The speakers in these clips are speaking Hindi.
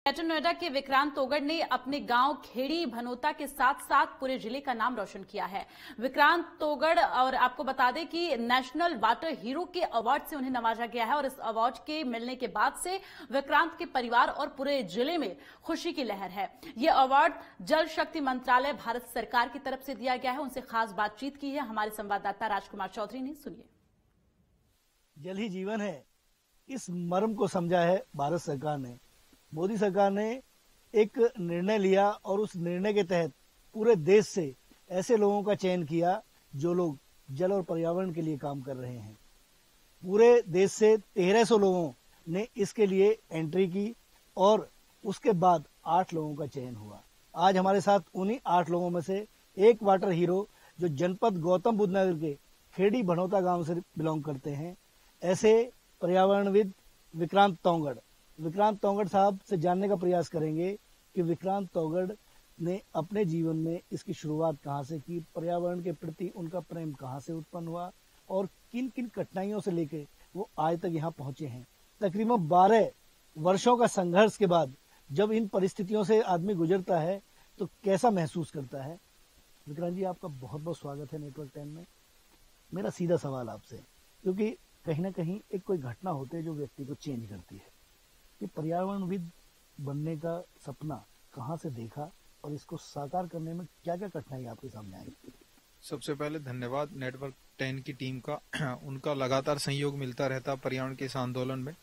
ग्रेटर नोएडा के विक्रांत तोगड़ ने अपने गांव खेड़ी भनोता के साथ साथ पूरे जिले का नाम रोशन किया है। विक्रांत तोगड़, और आपको बता दें कि नेशनल वाटर हीरो के अवार्ड से उन्हें नवाजा गया है और इस अवार्ड के मिलने के बाद से विक्रांत के परिवार और पूरे जिले में खुशी की लहर है। ये अवार्ड जल शक्ति मंत्रालय भारत सरकार की तरफ से दिया गया है। उनसे खास बातचीत की है हमारे संवाददाता राजकुमार चौधरी ने। सुनिए। जल ही जीवन है, इस मर्म को समझा है भारत सरकार ने। मोदी सरकार ने एक निर्णय लिया और उस निर्णय के तहत पूरे देश से ऐसे लोगों का चयन किया जो लोग जल और पर्यावरण के लिए काम कर रहे हैं। पूरे देश से 1300 लोगों ने इसके लिए एंट्री की और उसके बाद 8 लोगों का चयन हुआ। आज हमारे साथ उन्हीं 8 लोगों में से एक वाटर हीरो जो जनपद गौतम बुद्ध नगर के खेड़ी भनोता गांव से बिलोंग करते हैं, ऐसे पर्यावरणविद विक्रांत तोगड़ साहब से जानने का प्रयास करेंगे कि विक्रांत तोगड़ ने अपने जीवन में इसकी शुरुआत कहां से की, पर्यावरण के प्रति उनका प्रेम कहां से उत्पन्न हुआ और किन किन कठिनाइयों से लेके वो आज तक यहाँ पहुंचे हैं। तकरीबन 12 वर्षों का संघर्ष के बाद जब इन परिस्थितियों से आदमी गुजरता है तो कैसा महसूस करता है। विक्रांत जी, आपका बहुत बहुत स्वागत है नेटवर्क 10 में। मेरा सीधा सवाल आपसे, क्योंकि कहीं ना कहीं एक कोई घटना होती है जो व्यक्ति को चेंज करती है, कि पर्यावरणविद बनने का सपना कहाँ से देखा और इसको साकार करने में क्या क्या कठिनाई आपके सामने आई? सबसे पहले धन्यवाद नेटवर्क 10 की टीम का। उनका लगातार सहयोग मिलता रहता पर्यावरण के इस आंदोलन में।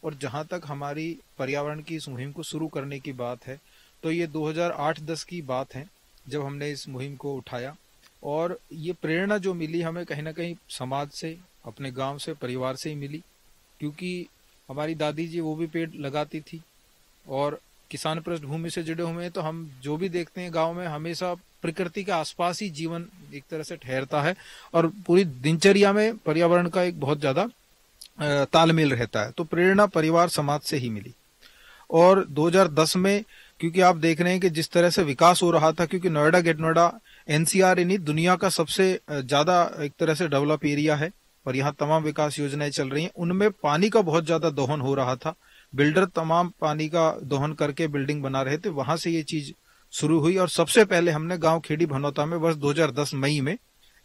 और जहां तक हमारी पर्यावरण की इस मुहिम को शुरू करने की बात है तो ये 2008-10 की बात है जब हमने इस मुहिम को उठाया। और ये प्रेरणा जो मिली हमें कहीं ना कहीं समाज से, अपने गांव से, परिवार से ही मिली, क्योंकि हमारी दादी जी वो भी पेड़ लगाती थी और किसान पृष्ठभूमि से जुड़े हुए हैं। तो हम जो भी देखते हैं गांव में हमेशा प्रकृति के आसपास ही जीवन एक तरह से ठहरता है और पूरी दिनचर्या में पर्यावरण का एक बहुत ज्यादा तालमेल रहता है। तो प्रेरणा परिवार समाज से ही मिली। और 2010 में क्योंकि आप देख रहे हैं कि जिस तरह से विकास हो रहा था, क्योंकि नोएडा ग्रेटर नोएडा एनसीआर यानी दुनिया का सबसे ज्यादा एक तरह से डेवलप एरिया है और यहाँ तमाम विकास योजनाएं चल रही हैं। उनमें पानी का बहुत ज्यादा दोहन हो रहा था। बिल्डर तमाम पानी का दोहन करके बिल्डिंग बना रहे थे। वहां से ये चीज शुरू हुई और सबसे पहले हमने गांव खेड़ी भनोता में वर्ष 2010 मई में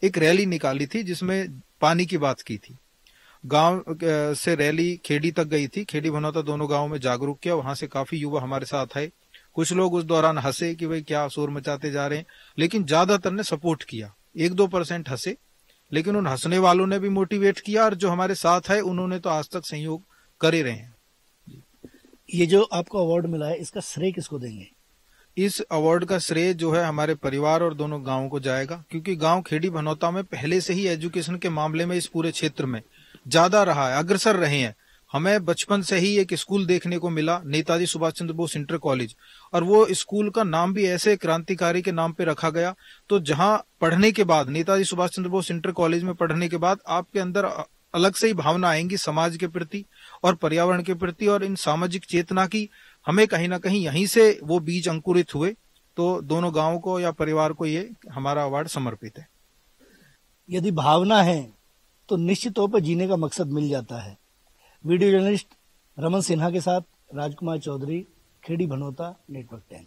एक रैली निकाली थी जिसमें पानी की बात की थी। गांव से रैली खेड़ी तक गई थी। खेड़ी भनोता दोनों गांव में जागरूक किया। वहां से काफी युवा हमारे साथ आए। कुछ लोग उस दौरान हंसे कि भाई क्या शोर मचाते जा रहे हैं, लेकिन ज्यादातर ने सपोर्ट किया। 1-2% हंसे, लेकिन उन हंसने वालों ने भी मोटिवेट किया और जो हमारे साथ है उन्होंने तो आज तक सहयोग कर ही रहे हैं। ये जो आपको अवार्ड मिला है, इसका श्रेय किसको देंगे? इस अवार्ड का श्रेय जो है हमारे परिवार और दोनों गांवों को जाएगा, क्योंकि गांव खेड़ी भनोता में पहले से ही एजुकेशन के मामले में इस पूरे क्षेत्र में ज्यादा रहा है, अग्रसर रहे हैं। हमें बचपन से ही एक स्कूल देखने को मिला, नेताजी सुभाष चंद्र बोस इंटर कॉलेज, और वो स्कूल का नाम भी ऐसे क्रांतिकारी के नाम पे रखा गया। तो जहां पढ़ने के बाद, नेताजी सुभाष चंद्र बोस इंटर कॉलेज में पढ़ने के बाद आपके अंदर अलग से ही भावना आएंगी समाज के प्रति और पर्यावरण के प्रति और इन सामाजिक चेतना की। हमें कहीं ना कहीं यहीं से वो बीज अंकुरित हुए। तो दोनों गांवों को या परिवार को ये हमारा अवार्ड समर्पित है। यदि भावना है तो निश्चित तौर पर जीने का मकसद मिल जाता है। वीडियो जर्नलिस्ट रमन सिन्हा के साथ राजकुमार चौधरी, खेड़ी भनोता, नेटवर्क 10।